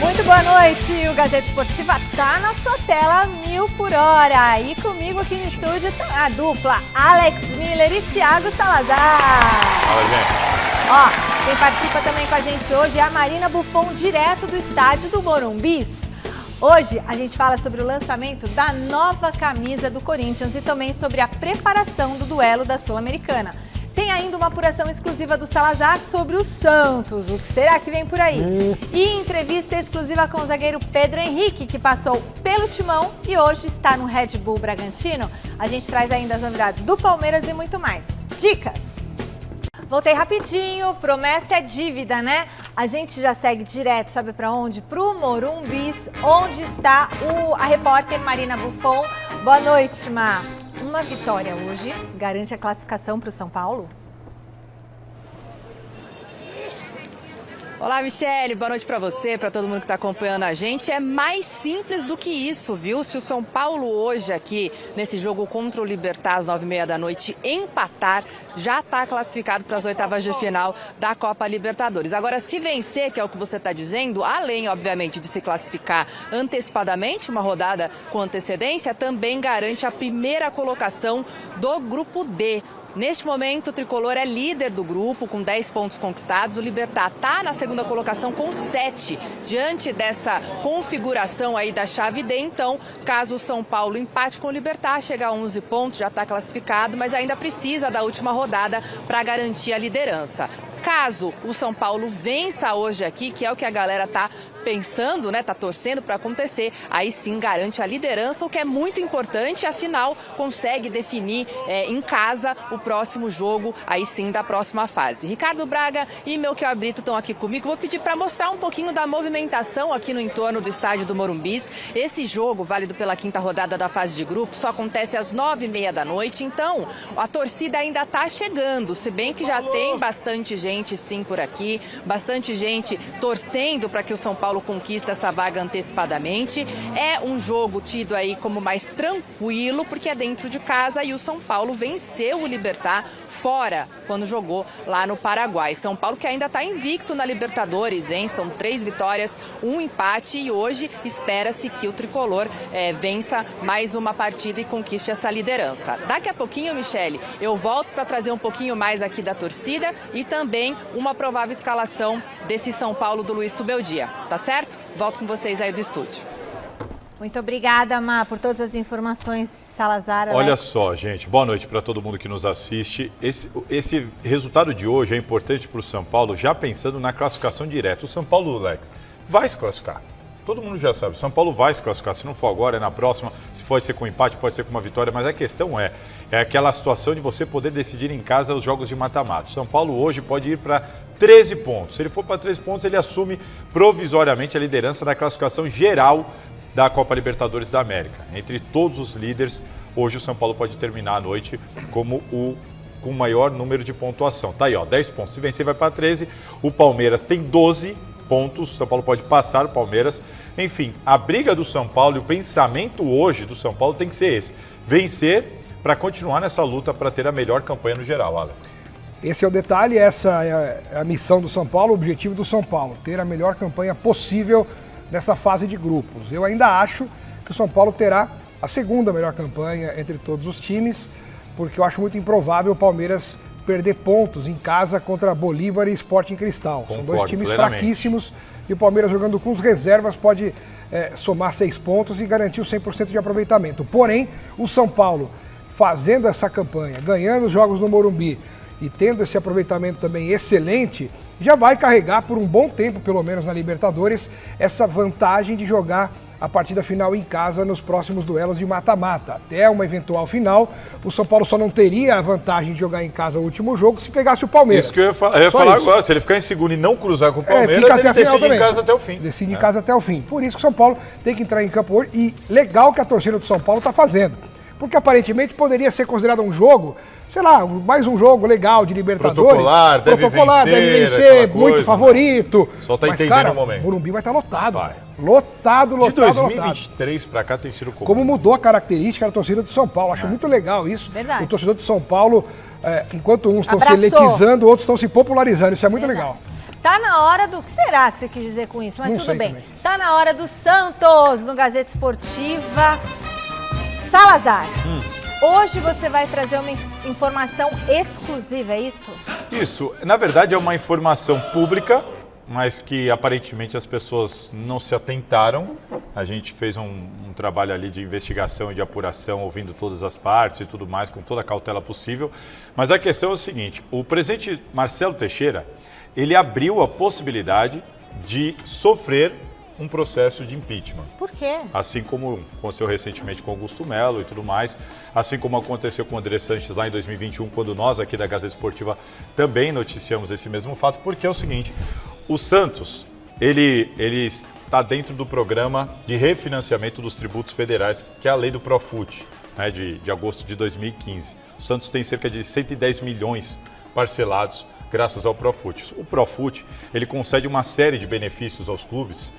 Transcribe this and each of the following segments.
Muito boa noite, o Gazeta Esportiva tá na sua tela 1000 por hora. E comigo aqui no estúdio tá a dupla Alex Miller e Thiago Salazar. Fala, gente. Ó, quem participa também com a gente hoje é a Marina Buffon, direto do estádio do Morumbi. Hoje a gente fala sobre o lançamento da nova camisa do Corinthians e também sobre a preparação do duelo da Sul-Americana. Tem ainda uma apuração exclusiva do Salazar sobre o Santos. O que será que vem por aí? E entrevista exclusiva com o zagueiro Pedro Henrique, que passou pelo Timão e hoje está no Red Bull Bragantino. A gente traz ainda as novidades do Palmeiras e muito mais. Dicas! Voltei rapidinho, promessa é dívida, né? A gente já segue direto, sabe para onde? Pro Morumbi, onde está a repórter Marina Buffon. Boa noite, Mar. Uma vitória hoje garante a classificação para o São Paulo? Olá, Michele, boa noite para você, para todo mundo que está acompanhando a gente. É mais simples do que isso, viu? Se o São Paulo hoje aqui, nesse jogo contra o Libertad, às 9h30 da noite, empatar, já está classificado para as oitavas de final da Copa Libertadores. Agora, se vencer, que é o que você está dizendo, além, obviamente, de se classificar antecipadamente, uma rodada com antecedência, também garante a primeira colocação do Grupo D. Neste momento, o Tricolor é líder do grupo, com 10 pontos conquistados. O Libertad está na segunda colocação com 7. Diante dessa configuração aí da chave D, então, caso o São Paulo empate com o Libertad, chega a 11 pontos, já está classificado, mas ainda precisa da última rodada para garantir a liderança. Caso o São Paulo vença hoje aqui, que é o que a galera está pensando, né, tá torcendo para acontecer, aí sim garante a liderança, o que é muito importante, afinal consegue definir em casa o próximo jogo, aí sim da próxima fase. Ricardo Braga e Melchior Brito estão aqui comigo, vou pedir para mostrar um pouquinho da movimentação aqui no entorno do estádio do Morumbi. Esse jogo, válido pela quinta rodada da fase de grupo, só acontece às 9h30 da noite, então a torcida ainda está chegando, se bem que já tem bastante gente sim por aqui, bastante gente torcendo para que o São Paulo conquista essa vaga antecipadamente. É um jogo tido aí como mais tranquilo, porque é dentro de casa e o São Paulo venceu o Libertad fora, quando jogou lá no Paraguai. São Paulo que ainda está invicto na Libertadores, hein? São 3 vitórias, 1 empate e hoje espera-se que o Tricolor vença mais uma partida e conquiste essa liderança. Daqui a pouquinho, Michele, eu volto para trazer um pouquinho mais aqui da torcida e também uma provável escalação desse São Paulo do Luiz Subeldia. Tá certo? Volto com vocês aí do estúdio. Muito obrigada, Má, por todas as informações, Salazar. Alex. Olha só, gente, boa noite para todo mundo que nos assiste. Esse resultado de hoje é importante para o São Paulo, já pensando na classificação direta. O São Paulo, Alex, vai se classificar. Todo mundo já sabe, o São Paulo vai se classificar. Se não for agora, é na próxima. Se pode ser com empate, pode ser com uma vitória. Mas a questão é aquela situação de você poder decidir em casa os jogos de mata-mata. O São Paulo hoje pode ir para 13 pontos. Se ele for para 13 pontos, ele assume provisoriamente a liderança da classificação geral da Copa Libertadores da América. Entre todos os líderes, hoje o São Paulo pode terminar a noite como com o maior número de pontuação. Tá aí, ó, 10 pontos. Se vencer, vai para 13. O Palmeiras tem 12 pontos. O São Paulo pode passar o Palmeiras. Enfim, a briga do São Paulo e o pensamento hoje do São Paulo tem que ser esse. Vencer para continuar nessa luta para ter a melhor campanha no geral, Alex. Esse é o detalhe, essa é a missão do São Paulo, o objetivo do São Paulo, ter a melhor campanha possível nessa fase de grupos. Eu ainda acho que o São Paulo terá a segunda melhor campanha entre todos os times, porque eu acho muito improvável o Palmeiras perder pontos em casa contra Bolívar e Sporting Cristal. São dois times fraquíssimos e o Palmeiras jogando com os reservas pode somar 6 pontos e garantir o 100% de aproveitamento. Porém, o São Paulo fazendo essa campanha, ganhando os jogos no Morumbi e tendo esse aproveitamento também excelente, já vai carregar por um bom tempo, pelo menos na Libertadores, essa vantagem de jogar a partida final em casa nos próximos duelos de mata-mata. Até uma eventual final, o São Paulo só não teria a vantagem de jogar em casa o último jogo se pegasse o Palmeiras. Isso que eu ia falar agora, se ele ficar em segundo e não cruzar com o Palmeiras, fica até ele decide em casa até o fim. Decide em casa até o fim. Por isso que o São Paulo tem que entrar em campo hoje e legal que a torcida do São Paulo está fazendo. Porque aparentemente poderia ser considerado um jogo, sei lá, mais um jogo legal de Libertadores. Deve vencer, muito coisa, favorito. Só tá entendendo o momento. O Morumbi vai estar lotado. Vai. Lotado. De 2023 para cá tem sido comum. Como mudou a característica da torcida do São Paulo. Acho muito legal isso. Verdade. O torcedor do São Paulo, enquanto uns estão se elitizando, outros estão se popularizando. Isso é muito legal. Tá na hora do... O que será que você quis dizer com isso? Mas Não tudo sei bem. também. Tá na hora do Santos, no Gazeta Esportiva. Salazar, hoje você vai trazer uma informação exclusiva, é isso? Isso, na verdade é uma informação pública, mas que aparentemente as pessoas não se atentaram. A gente fez um trabalho ali de investigação e de apuração, ouvindo todas as partes e tudo mais, com toda a cautela possível. Mas a questão é o seguinte, o presidente Marcelo Teixeira, ele abriu a possibilidade de sofrer um processo de impeachment. Por quê? Assim como aconteceu recentemente com Augusto Melo e tudo mais, assim como aconteceu com o André Sanches lá em 2021, quando nós aqui da Gazeta Esportiva também noticiamos esse mesmo fato, porque é o seguinte, o Santos, ele está dentro do programa de refinanciamento dos tributos federais, que é a lei do Profut, né, de agosto de 2015. O Santos tem cerca de 110 milhões parcelados graças ao Profut. O Profut, ele concede uma série de benefícios aos clubes,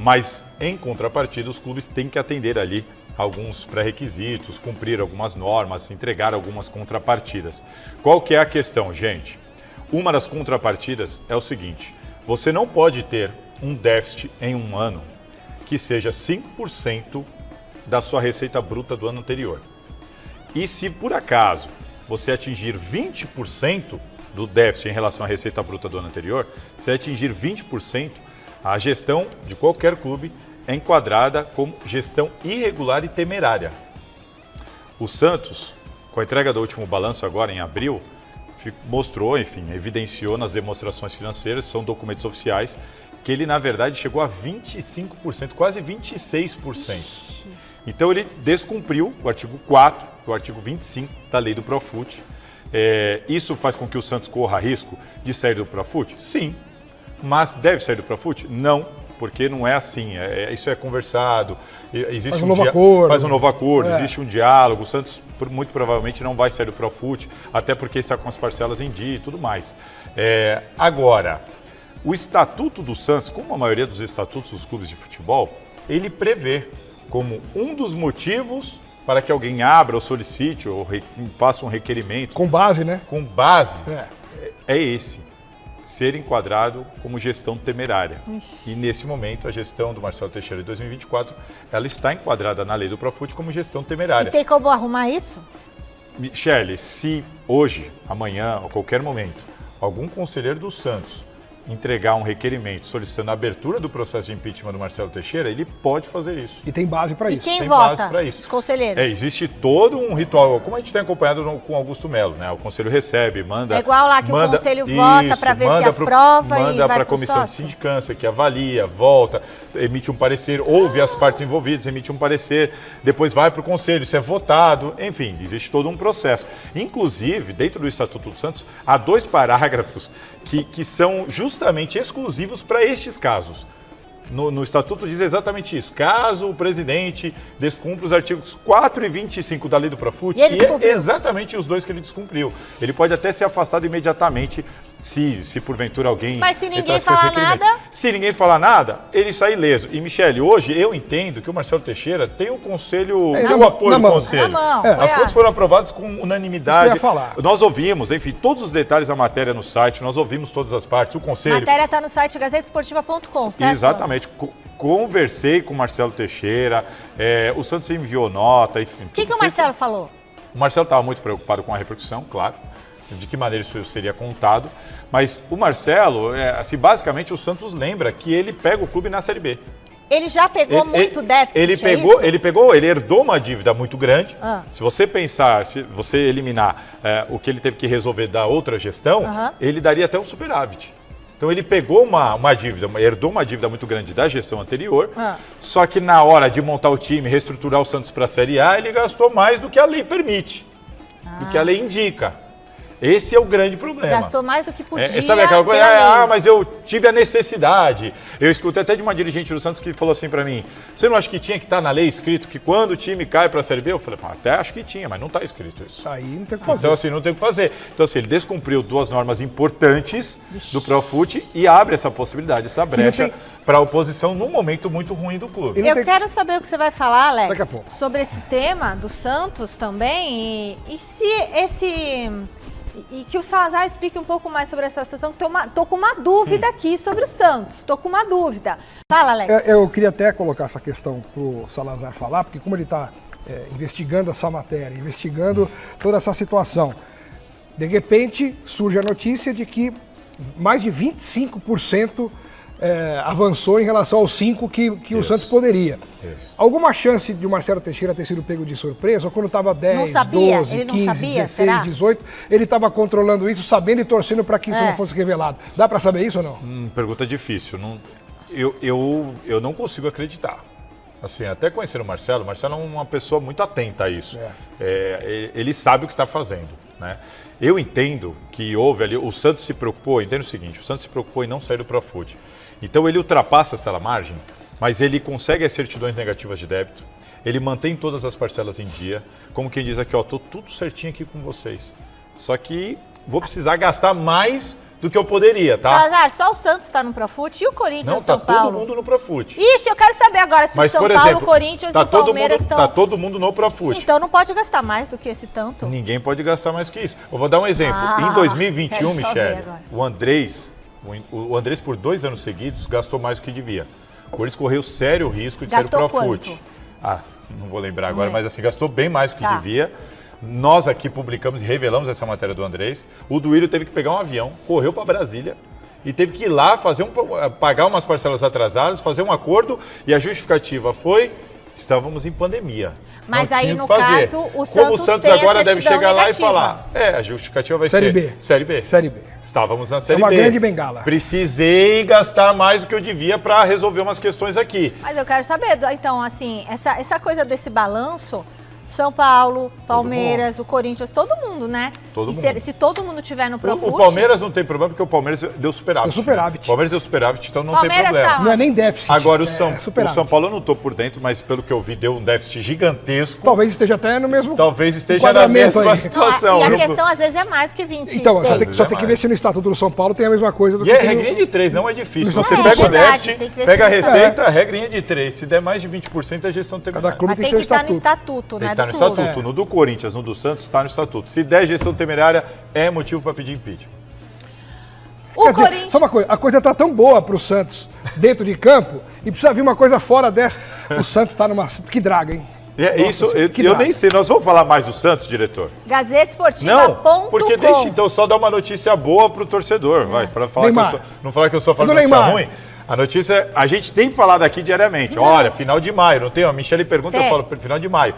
mas, em contrapartida, os clubes têm que atender ali alguns pré-requisitos, cumprir algumas normas, entregar algumas contrapartidas. Qual que é a questão, gente? Uma das contrapartidas é o seguinte, você não pode ter um déficit em um ano que seja 5% da sua receita bruta do ano anterior. E se, por acaso, você atingir 20% do déficit em relação à receita bruta do ano anterior, se atingir 20%, a gestão de qualquer clube é enquadrada como gestão irregular e temerária. O Santos, com a entrega do último balanço agora em abril, mostrou, enfim, evidenciou nas demonstrações financeiras, são documentos oficiais, que ele na verdade chegou a 25%, quase 26%. Então ele descumpriu o artigo 4, o artigo 25 da lei do Profut. Isso faz com que o Santos corra risco de sair do Profut? Sim. Mas deve sair do Profut? Não, porque não é assim. Isso é conversado, existe faz um novo acordo. Existe um diálogo. O Santos muito provavelmente não vai sair do Profut, até porque está com as parcelas em dia e tudo mais. Agora, o Estatuto do Santos, como a maioria dos estatutos dos clubes de futebol, ele prevê como um dos motivos para que alguém abra ou solicite ou faça um requerimento. Com base, né? Com base, é esse. Ser enquadrado como gestão temerária. E nesse momento, a gestão do Marcelo Teixeira de 2024, ela está enquadrada na lei do Profut como gestão temerária. E tem como arrumar isso? Michele, se hoje, amanhã, ou qualquer momento, algum conselheiro do Santos entregar um requerimento solicitando a abertura do processo de impeachment do Marcelo Teixeira, ele pode fazer isso. E tem base para isso. E quem tem vota? base para isso. Os conselheiros? Existe todo um ritual, como a gente tem acompanhado com Augusto Melo, né? O conselho recebe, manda... É igual lá que o conselho vota para ver se aprova e manda vai para a comissão de sócio? sindicância, que avalia, volta, emite um parecer, ouve as partes envolvidas, emite um parecer, depois vai para o conselho, isso é votado, enfim, existe todo um processo. Inclusive, dentro do Estatuto do Santos, há 2 parágrafos que são justamente exclusivos para estes casos. No Estatuto diz exatamente isso. Caso o presidente descumpra os artigos 4 e 25 da lei do Profut, e é exatamente os 2 que ele descumpriu. Ele pode até ser afastado imediatamente se porventura alguém... Mas se ninguém falar nada... Se ninguém falar nada, ele sai ileso. E, Michele, hoje eu entendo que o Marcelo Teixeira tem o conselho, tem o apoio do conselho. Na mão. As contas foram aprovadas com unanimidade. Isso que eu ia falar. Nós ouvimos, enfim, todos os detalhes da matéria no site, nós ouvimos todas as partes, o conselho... A matéria está no site gazetesportiva.com, certo? Exatamente. Conversei com o Marcelo Teixeira, o Santos enviou nota, enfim. O que o Marcelo falou? O Marcelo estava muito preocupado com a repercussão, claro, de que maneira isso seria contado, mas o Marcelo, assim, basicamente o Santos lembra que ele pega o clube na Série B. Ele já pegou muito déficit, ele herdou uma dívida muito grande. Se você pensar, se você eliminar o que ele teve que resolver da outra gestão, ele daria até um superávit. Então ele pegou uma dívida, herdou uma dívida muito grande da gestão anterior, só que na hora de montar o time, reestruturar o Santos para a Série A, ele gastou mais do que a lei permite, do que a lei indica. Esse é o grande problema. Gastou mais do que podia. Sabe aquela coisa, mas eu tive a necessidade. Eu escutei até de uma dirigente do Santos que falou assim para mim, você não acha que tinha que estar na lei escrito que quando o time cai para a Série B? Eu falei, até acho que tinha, mas não está escrito isso. Aí não tem o que fazer. Então assim, não tem o que fazer. Então assim, ele descumpriu 2 normas importantes do Profut e abre essa possibilidade, essa brecha para a oposição num momento muito ruim do clube. Eu quero saber o que você vai falar, Alex, daqui a pouco, sobre esse tema do Santos também e se E que o Salazar explique um pouco mais sobre essa situação, que tô com uma dúvida aqui sobre o Santos. Tô com uma dúvida. Fala, Alex. Eu queria até colocar essa questão para o Salazar falar, porque como ele está investigando essa matéria, investigando toda essa situação, de repente surge a notícia de que mais de 25% avançou em relação aos 5% que o Santos poderia. Alguma chance de o Marcelo Teixeira ter sido pego de surpresa? Ou quando estava 10, 12, 15, 16, 18, ele estava controlando isso, sabendo e torcendo para que isso não fosse revelado. Dá para saber isso ou não? Pergunta difícil. Eu não consigo acreditar. Assim, até conhecer o Marcelo é uma pessoa muito atenta a isso. Ele sabe o que está fazendo, né? Eu entendo que houve ali, o Santos se preocupou, entendo o seguinte, o Santos se preocupou em não sair do Profut. Então ele ultrapassa essa margem, mas ele consegue as certidões negativas de débito, ele mantém todas as parcelas em dia, como quem diz aqui, ó, tô tudo certinho aqui com vocês. Só que vou precisar gastar mais do que eu poderia, tá? Salazar, só o Santos está no Profut e o Corinthians, São Paulo? Não, tá todo mundo no Profut. Ixi, eu quero saber agora se o São Paulo, o Corinthians e o Palmeiras estão... Tá todo mundo no Profut. Então não pode gastar mais do que esse tanto? Ninguém pode gastar mais que isso. Eu vou dar um exemplo. Em 2021, Michele, o Andrés por 2 anos seguidos gastou mais do que devia. O Corinthians correu sério risco de sair do Profut. Não vou lembrar agora, mas assim, gastou bem mais do que devia. Nós aqui publicamos e revelamos essa matéria do Andrés. O Duílio teve que pegar um avião, correu para Brasília e teve que ir lá pagar umas parcelas atrasadas, fazer um acordo, e a justificativa foi: estávamos em pandemia. Mas aí, no caso, o Santos como o Santos agora deve chegar negativa lá e falar: a justificativa vai Série ser B. Série B. Série B. Estávamos na Série B. É uma grande bengala. Precisei gastar mais do que eu devia para resolver umas questões aqui. Mas eu quero saber, então, assim, essa coisa desse balanço, São Paulo, Palmeiras, o Corinthians, todo mundo, né? Todo mundo. Se todo mundo tiver no Profut... O Palmeiras não tem problema, porque o Palmeiras deu superávit. Superávit. O Palmeiras deu superávit, então não Palmeiras tem problema. Tá. Não é nem déficit. Agora, o superávit. São Paulo eu não estou por dentro, mas pelo que eu vi, deu um déficit gigantesco. Talvez esteja até no mesmo Talvez esteja na mesma situação. E a questão, às vezes, é mais do que 26. Então, só tem que ver se no Estatuto do São Paulo tem a mesma coisa do que... E regrinha de 3, não é difícil. Você É pega o verdade, déficit, pega a receita, regrinha de 3. Se der mais de 20%, é gestão temerária. Cada clube Mas tem tem seu que estar no estatuto. estatuto, Tem né? que estar no estatuto. No do Corinthians, no do Santos, está no estatuto. Se der gestão temerária, é motivo para pedir impeachment. Quer dizer, só uma coisa, a coisa está tão boa para o Santos dentro de campo e precisa vir uma coisa fora dessa. O Santos está numa... Que draga, hein? Eu nem sei. Nós vamos falar mais do Santos, diretor? GazeteEsportiva.com. Porque deixa então só dar uma notícia boa pro torcedor, vai, para falar não falar que eu só falo notícia ruim. A notícia, a gente tem falado aqui diariamente. Olha, final de maio, não tem? A Michele pergunta, eu falo final de maio.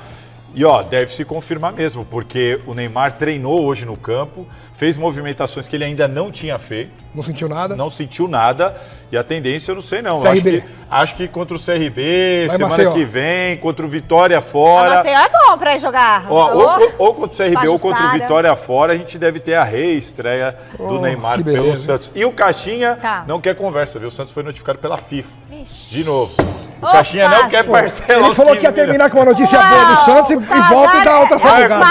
E deve se confirmar mesmo, porque o Neymar treinou hoje no campo, fez movimentações que ele ainda não tinha feito. Não sentiu nada? Não sentiu nada. E a tendência eu não sei não. CRB. Acho que contra o CRB, Vai semana Maceió. que vem, contra o Vitória fora. Maceió é bom pra ir jogar. Ou contra o CRB ou contra o Vitória fora, a gente deve ter a reestreia do Neymar pelo Santos. E o Caixinha não quer conversa, viu? O Santos foi notificado pela FIFA. De novo. O Caixinha não quer parcelar. Ele falou que ia terminar com uma notícia boa do Santos e volta e dá outra salgada.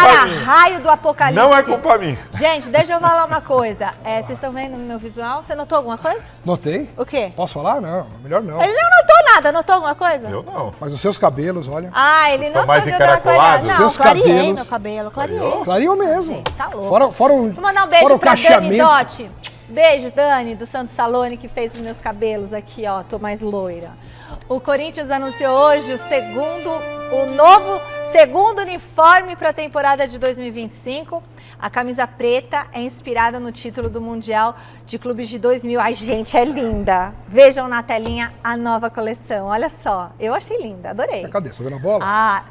Raio do apocalipse. Não é culpa minha. Gente, deixa eu falar uma coisa. Vocês estão vendo no meu visual? Você notou alguma coisa? Notei. O quê? Posso falar? Não, melhor não. Ele não notou nada. Notou alguma coisa? Eu não. Mas os seus cabelos, olha. Ele São não mais encaracolados? Não, Seus clareei cabelos. meu cabelo. Clareei. Clareou mesmo. Gente, tá louco. Fora o Vou mandar um beijo pra Dani cacheamento. Dotti. Beijo, Dani, do Santos Salone, que fez os meus cabelos aqui, ó. Tô mais loira. O Corinthians anunciou hoje o novo segundo uniforme para a temporada de 2025. A camisa preta é inspirada no título do Mundial de Clubes de 2000. Ai, gente, é linda. Vejam na telinha a nova coleção. Olha só, eu achei linda, adorei. Cadê? Tô vendo a bola? A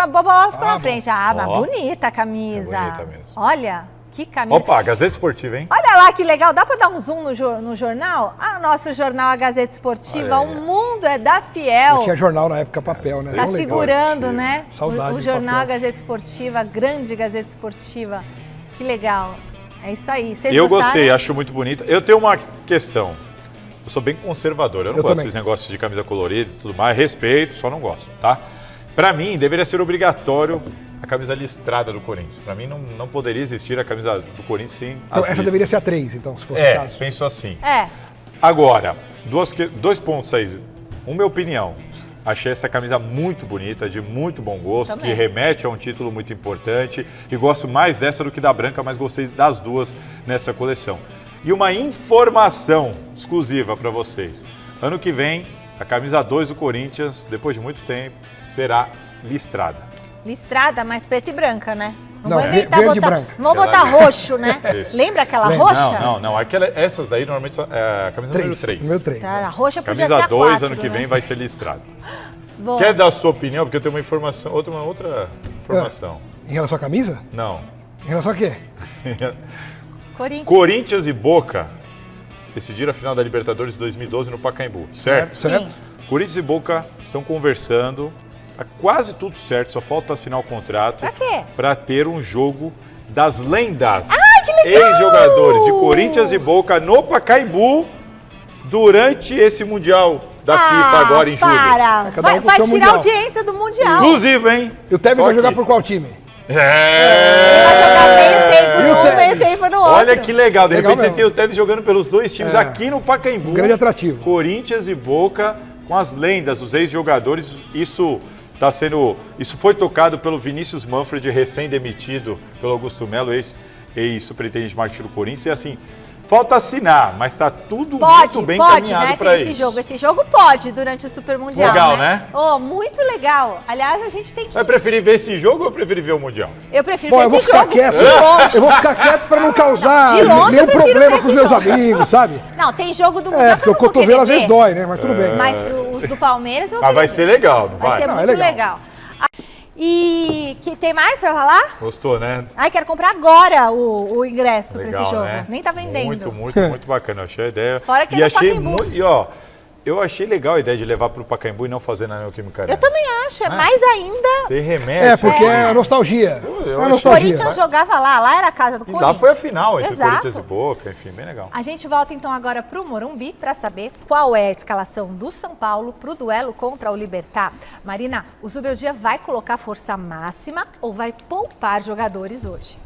bola ficou na frente. Mas bonita a camisa. É bonita mesmo. Olha, que camisa. Opa, Gazeta Esportiva, hein? Olha lá que legal, dá para dar um zoom no jornal? O nosso jornal, a Gazeta Esportiva, o mundo é da Fiel. Eu tinha jornal na época, papel, né? Tá Tão legal. segurando, né? Saudade O de jornal, a papel. Gazeta Esportiva, a grande Gazeta Esportiva. Que legal. É isso aí. Vocês Eu gostaram? gostei, acho muito bonita. Eu tenho uma questão. Eu sou bem conservador, eu não gosto também. desses negócios de camisa colorida e tudo mais. Respeito, só não gosto, tá? Pra mim, deveria ser obrigatório a camisa listrada do Corinthians. Pra mim, não poderia existir a camisa do Corinthians sem Então, as essa listras. deveria ser a 3, então, se fosse o caso. Penso assim. É. Agora, dois pontos aí. Uma opinião. Achei essa camisa muito bonita, de muito bom gosto, Também. que remete a um título muito importante. E gosto mais dessa do que da branca, mas gostei das duas nessa coleção. E uma informação exclusiva para vocês. Ano que vem, a camisa 2 do Corinthians, depois de muito tempo, será listrada. Listrada, mas preta e branca, né? Não, vou inventar verde e botar, branca. não vou botar roxo, né? Isso. Lembra aquela Lembro. roxa? Não. Essas aí normalmente são a camisa número 3. Número 3. Tá, a roxa podia ser Camisa a 2, 4, ano que né? vem, vai ser listrada. Bom, Quer dar a sua opinião? Porque eu tenho uma informação, outra informação. Em relação à camisa? Não. Em relação a quê? Corinthians. Corinthians e Boca decidiram a final da Libertadores de 2012 no Pacaembu, certo? Certo? Sim. Corinthians e Boca estão conversando, tá quase tudo certo, só falta assinar o contrato. Pra quê? Para ter um jogo das lendas. Ai, que legal! Ex-jogadores de Corinthians e Boca no Pacaembu durante esse Mundial da FIFA agora em julho. Para! Cada um Vai, com vai seu tirar a mundial. audiência do Mundial. Exclusivo, hein? E o Tevez Só vai jogar que- por qual time? Ele vai jogar meio tempo E o num, meio Tevez? tempo no outro. Olha que legal, de Legal repente você mesmo. tem o Tevez jogando pelos dois times É. aqui no Pacaembu. Um grande atrativo. Corinthians e Boca com as lendas, os ex-jogadores. Isso foi tocado pelo Vinícius Manfred, recém-demitido pelo Augusto Melo, ex-superintendente de marketing do Corinthians. E assim, falta assinar, mas está tudo muito bem caminhado né? para Tem isso. esse jogo. Esse jogo pode durante o Super Mundial, Legal, né? né? Oh, muito legal. Aliás, a gente tem que... Vai preferir ver esse jogo ou preferir ver o Mundial? Eu prefiro Bom, ver eu vou esse ficar jogo quieto. de longe. Eu vou ficar quieto pra não causar De longe nenhum eu prefiro problema ver com os esse meus jogo. amigos, sabe? Não, tem jogo do Mundial É, que porque eu o não vou cotovelo querer às vezes ver. dói, né? Mas tudo bem. Mas os do Palmeiras eu vou Mas vai querer ser ver. legal, não Vai vai? ser Não, é muito legal. legal. E que tem mais pra falar? Gostou, né? Ai, quero comprar agora o ingresso pra Legal, esse jogo. né? Nem tá vendendo. Muito bacana. Eu achei a ideia. Fora que é e no achei Pacaembu. muito. E ó, eu achei legal a ideia de levar pro Pacaembu e não fazer na Neoquímica Arena. Eu também acho, é mais ainda. Você remete. É, porque é nostalgia. eu É achei- O nostalgia. Corinthians jogava lá era a casa do E Corinthians. lá foi a final, entre Exato. Corinthians e Boca, enfim, bem legal. A gente volta então agora para o Morumbi para saber qual é a escalação do São Paulo para o duelo contra o Libertad. Marina, o Zubeldia vai colocar força máxima ou vai poupar jogadores hoje?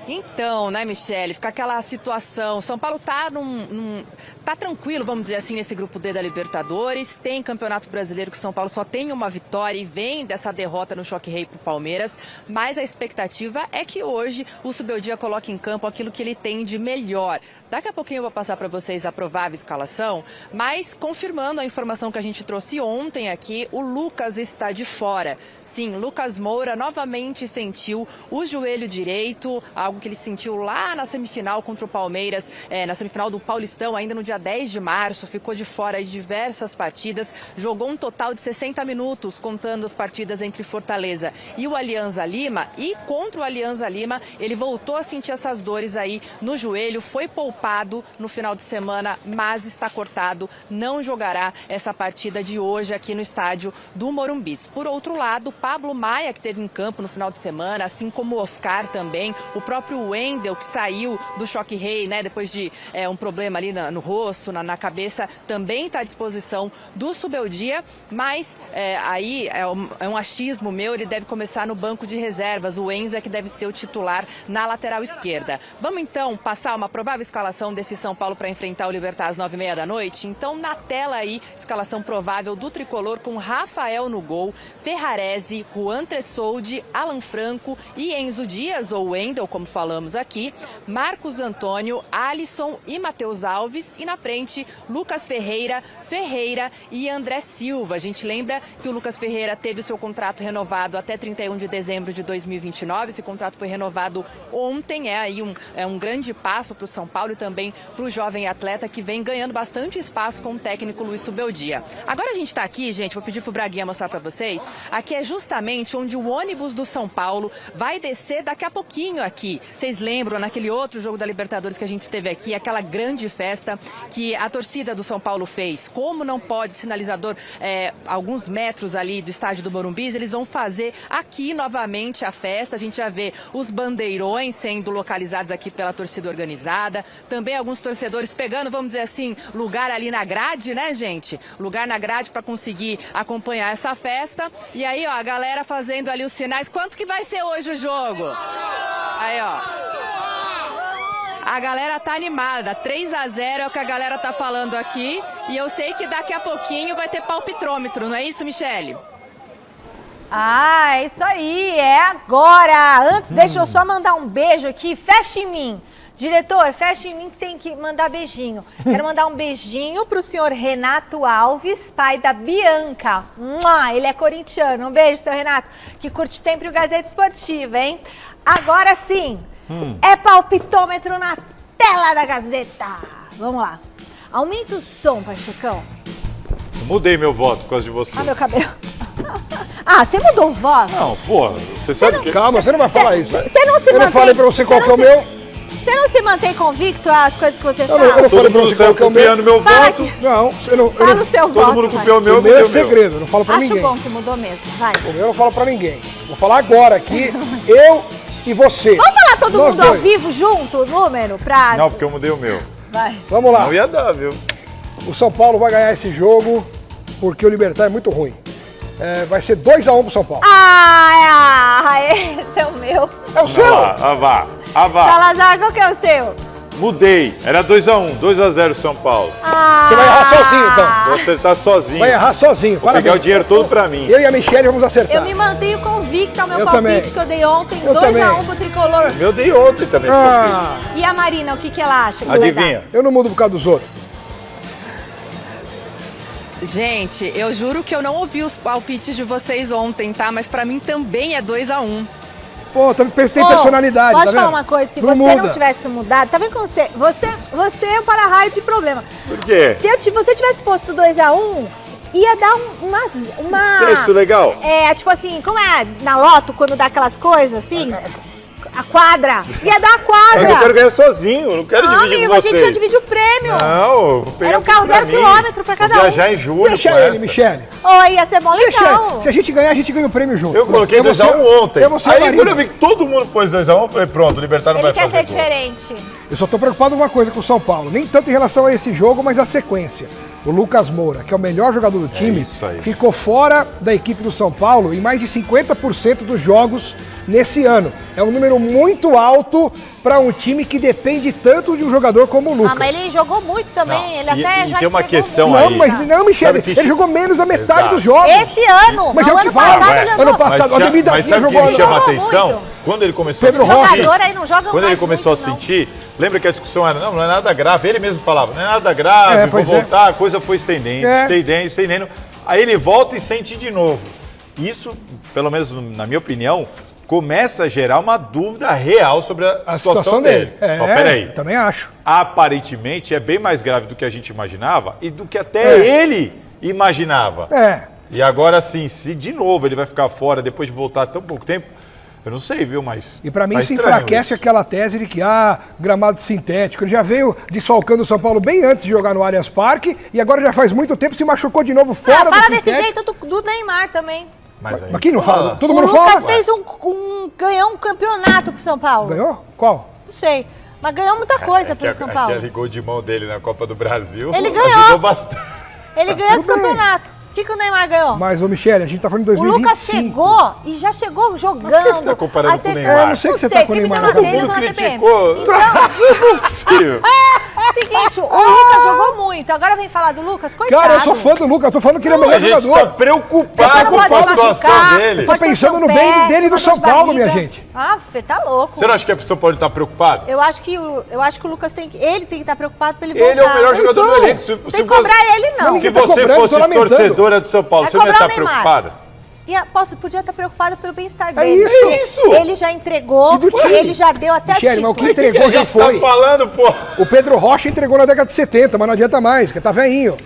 Então, né, Michele, fica aquela situação. São Paulo tá tranquilo, vamos dizer assim, nesse grupo D da Libertadores. Tem Campeonato Brasileiro que o São Paulo só tem uma vitória e vem dessa derrota no Choque Rei pro Palmeiras. Mas a expectativa é que hoje o Zubeldia coloque em campo aquilo que ele tem de melhor. Daqui a pouquinho eu vou passar para vocês a provável escalação, mas confirmando a informação que a gente trouxe ontem aqui, o Lucas está de fora. Sim, Lucas Moura novamente sentiu o joelho direito, algo que ele sentiu lá na semifinal contra o Palmeiras, na semifinal do Paulistão, ainda no dia 10 de março, ficou de fora de diversas partidas, jogou um total de 60 minutos, contando as partidas entre Fortaleza e o Alianza Lima, e contra o Alianza Lima, ele voltou a sentir essas dores aí no joelho, foi poupado no final de semana, mas está cortado, não jogará essa partida de hoje aqui no estádio do Morumbis. Por outro lado, Pablo Maia, que esteve em campo no final de semana, assim como o Oscar também, o próprio Wendel, que saiu do Choque Rei, né, depois de um problema ali no rosto, na cabeça, também está à disposição do Zubeldia, mas aí é um achismo meu, ele deve começar no banco de reservas, o Enzo é que deve ser o titular na lateral esquerda. Vamos então passar uma provável escalação desse São Paulo para enfrentar o Libertad às 9h30 da noite? Então na tela aí, escalação provável do Tricolor com Rafael no gol, Ferrarese, Juan Tressoldi, Alan Franco e Enzo Dias, ou Wendel, como falamos aqui, Marcos Antônio, Alisson e Matheus Alves, e na frente, Lucas Ferreira e André Silva. A gente lembra que o Lucas Ferreira teve o seu contrato renovado até 31 de dezembro de 2029, esse contrato foi renovado ontem, é aí um grande passo para o São Paulo e também para o jovem atleta que vem ganhando bastante espaço com o técnico Luiz Zubeldia. Agora a gente está aqui, gente, vou pedir para o Braguinha mostrar para vocês, aqui é justamente onde o ônibus do São Paulo vai descer daqui a pouquinho aqui. Vocês lembram naquele outro jogo da Libertadores que a gente esteve aqui, aquela grande festa que a torcida do São Paulo fez? Como não pode sinalizador alguns metros ali do estádio do Morumbis, eles vão fazer aqui novamente a festa. A gente já vê os bandeirões sendo localizados aqui pela torcida organizada, também alguns torcedores pegando, vamos dizer assim, lugar ali na grade, né, gente? Lugar na grade para conseguir acompanhar essa festa. E aí, ó, a galera fazendo ali os sinais. Quanto que vai ser hoje o jogo? Aí, ó. A galera tá animada, 3-0 é o que a galera tá falando aqui. E eu sei que daqui a pouquinho vai ter palpitrômetro, não é isso, Michele? Ah, é isso aí, é agora. Antes, deixa eu só mandar um beijo aqui. Fecha em mim. Diretor, fecha em mim que tem que mandar beijinho. Quero mandar um beijinho pro senhor Renato Alves, pai da Bianca. Ele é corintiano. Um beijo, seu Renato, que curte sempre o Gazeta Esportiva, hein? Agora sim, é palpitômetro na tela da Gazeta. Vamos lá. Aumenta o som, Pachecão. Eu mudei meu voto por causa de vocês. Ah, meu cabelo. Ah, você mudou o voto? Não, porra, você sabe que... Calma, você não vai falar isso. Você não se Eu não falei pra você qual que é o meu. Você não se mantém convicto às coisas que você Eu fala? não falei Todo pra mundo você saiu qual que é o meu. copiando meu Fala voto. aqui. Não, eu não. Fala o seu Todo voto, mundo vai. copiou o meu, O eu meu é mudei o meu. segredo, não falo pra Acho ninguém. bom que mudou mesmo, vai. O meu eu não falo pra ninguém. Vou falar agora aqui, eu e você. Vamos falar todo Nós mundo ao dois. vivo junto, o número, pra... Não, porque eu mudei o meu. Vai. Vamos lá. Não ia dar, viu? O São Paulo vai ganhar esse jogo porque o Libertad é muito ruim. Vai ser 2-1 pro São Paulo. Esse é o meu. É o seu? Vá. Salazar, qual que é o seu? Mudei. Era 2-1, 2-0 São Paulo. Você vai errar sozinho, então. Vou acertar sozinho. Vai errar sozinho. Vou pegar o dinheiro todo pra mim. Eu e a Michelle vamos acertar. Eu me mantenho convicta ao meu Eu palpite também. que eu dei ontem, Eu 2-1 também. pro Tricolor. Eu dei ontem também esse palpite. E a Marina, o que ela acha? que vai Adivinha? Eu não mudo por causa dos outros. Gente, eu juro que eu não ouvi os palpites de vocês ontem, tá? Mas pra mim também é 2-1. Pô, tem dar? personalidade, Posso tá falar vendo? uma coisa? Se Não você muda. não tivesse mudado, tá vendo como você é um para-raio de problema. Por quê? Se você tivesse posto 2-1, ia dar uma... É isso legal? É, tipo assim, como é na loto, quando dá aquelas coisas assim? A quadra. Ia dar a quadra. Mas eu quero ganhar sozinho, eu não quero dividir amigo, com a vocês. gente ia dividir o prêmio. Não, eu vou pegar Era um carro tudo pra 0 mim. quilômetro pra cada Vou um. viajar em julho Deixa com ele, essa. Michelle. Oi, ia ser bom Deixa legal. ele. Se a gente ganhar, a gente ganha o prêmio junto. Eu coloquei 2-1 ontem. Eu vou ser a Aí Marina. quando eu vi que todo mundo pôs 2-1, eu falei, pronto, o Libertad não Ele vai quer fazer ser gol. diferente. Eu só tô preocupado com uma coisa com o São Paulo. Nem tanto em relação a esse jogo, mas a sequência. O Lucas Moura, que é o melhor jogador do time, isso aí. ficou fora da equipe do São Paulo em mais de 50% dos jogos nesse ano. É um número muito alto para um time que depende tanto de um jogador como o Lucas. Ah, mas ele jogou muito também. Não, Ele e- até e já tem uma entregou questão muito. aí. Não, Michele, Sabe que- ele jogou menos da metade Exato. dos jogos. Esse ano. Mas no é o ano que fala, passado ele ano andou. passado, o Ademir da mas Guia sabe o que jogou me chama a jogou atenção? muito. Quando ele começou Pedro a sentir... Rocha. Jogador aí não joga Quando ele mais começou muito, a não. sentir, lembra que a discussão era, não é nada grave, ele mesmo falava, não é nada grave, vou pois é. voltar, a coisa foi estendendo, É. estendendo. Aí ele volta e sente de novo. Isso, pelo menos na minha opinião, começa a gerar uma dúvida real sobre a situação dele. Ó, peraí. Também acho. Aparentemente é bem mais grave do que a gente imaginava e do que até ele imaginava. E agora sim, se de novo ele vai ficar fora depois de voltar há tão pouco tempo, eu não sei, viu, mas... E pra mim tá isso estranho enfraquece aquela tese de que, gramado sintético. Ele já veio desfalcando o São Paulo bem antes de jogar no Allianz Parque e agora já faz muito tempo se machucou de novo fora do Fala desse sintético. jeito do Neymar também. Mas aí Mas quem não fala? Todo O mundo Lucas fala. fez ganhou um campeonato pro São Paulo. Ganhou? Qual? Não sei. Mas ganhou muita coisa pelo São Paulo. Aquele gol de mão dele na Copa do Brasil Ele ganhou. ajudou bastante. Ele ganhou esse Tudo bem. campeonato. O que o Neymar ganhou? Mas, ô Michele, a gente tá falando de O 2025. Lucas chegou e já chegou jogando. Por que você tá comparando com o acertando. Neymar? Eu não sei que você tá com o quem me Neymar deu na na telha, Todo mundo eu tô na TPM. criticou. Então, Não é possível. seguinte, o Lucas jogou muito. Agora vem falar do Lucas, coitado. Cara, eu sou fã do Lucas, eu tô falando que ele é o melhor A gente jogador. está preocupado Você com não a pode situação machucar, dele. pode Tô pensando torcer no o bem pé, dele e do uma São dor de Paulo, minha barriga. gente. Fê, tá louco. Você não acha que a pessoa pode estar preocupada? Eu acho que o Lucas tem que estar preocupado pra ele voltar. Ele é o melhor jogador do Então, elenco. Se, Tem que cobrar ele, não. Não, Se ninguém tá você cobrando, fosse tô lamentando. torcedora do São Paulo, Vai você não ia cobrar estar o Neymar. preocupada? Podia estar preocupada pelo bem-estar É dele. isso. porque É isso. Ele já entregou, E do time? ele já deu até Michele, mas o o que título. O que entregou a já gente foi. tá falando, pô? O Pedro Rocha entregou na década de 70, mas não adianta mais, porque tá velhinho.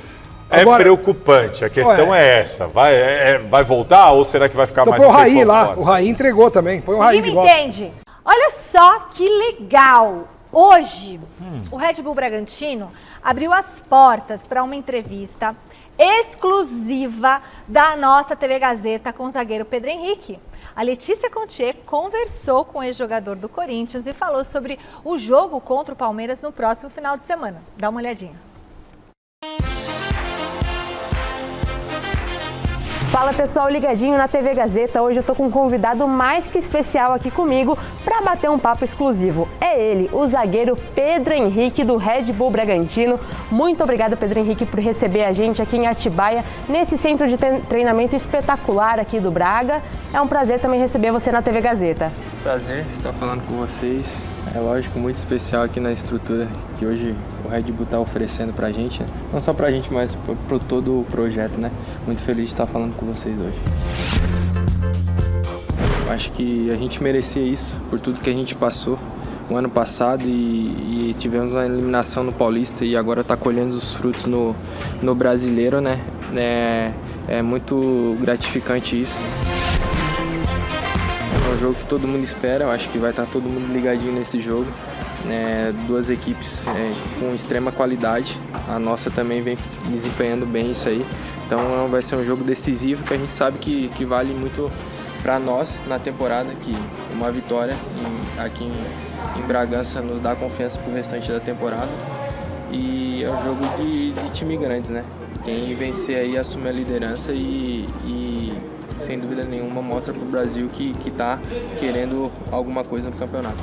É Agora, preocupante. A questão Ué. é essa. Vai voltar ou será que vai ficar então mais põe o um Raí tempo lá. fora? O Raí entregou também. Põe o Raí Ninguém de me volta. entende. Olha só que legal. Hoje, o Red Bull Bragantino abriu as portas para uma entrevista exclusiva da nossa TV Gazeta com o zagueiro Pedro Henrique. A Letícia Contier conversou com o ex-jogador do Corinthians e falou sobre o jogo contra o Palmeiras no próximo final de semana. Dá uma olhadinha. Fala pessoal, ligadinho na TV Gazeta. Hoje eu tô com um convidado mais que especial aqui comigo para bater um papo exclusivo. É ele, o zagueiro Pedro Henrique do Red Bull Bragantino. Muito obrigada, Pedro Henrique, por receber a gente aqui em Atibaia, nesse centro de treinamento espetacular aqui do Braga. É um prazer também receber você na TV Gazeta. Prazer estar falando com vocês. É lógico, muito especial aqui na estrutura que hoje o Red Bull está oferecendo pra gente, né? Não só pra gente, mas pro todo o projeto, né? Muito feliz de estar falando com vocês hoje. Acho que a gente merecia isso por tudo que a gente passou o ano passado e tivemos uma eliminação no Paulista e agora está colhendo os frutos no Brasileiro, né? É muito gratificante isso. É um jogo que todo mundo espera, eu acho que vai estar todo mundo ligadinho nesse jogo. Duas equipes com extrema qualidade, a nossa também vem desempenhando bem isso aí. Então vai ser um jogo decisivo que a gente sabe que vale muito para nós na temporada, que uma vitória aqui em Bragança nos dá confiança para o restante da temporada. E é um jogo de time grande, né? Quem vencer aí assume a liderança e sem dúvida nenhuma mostra para o Brasil que está querendo alguma coisa no campeonato.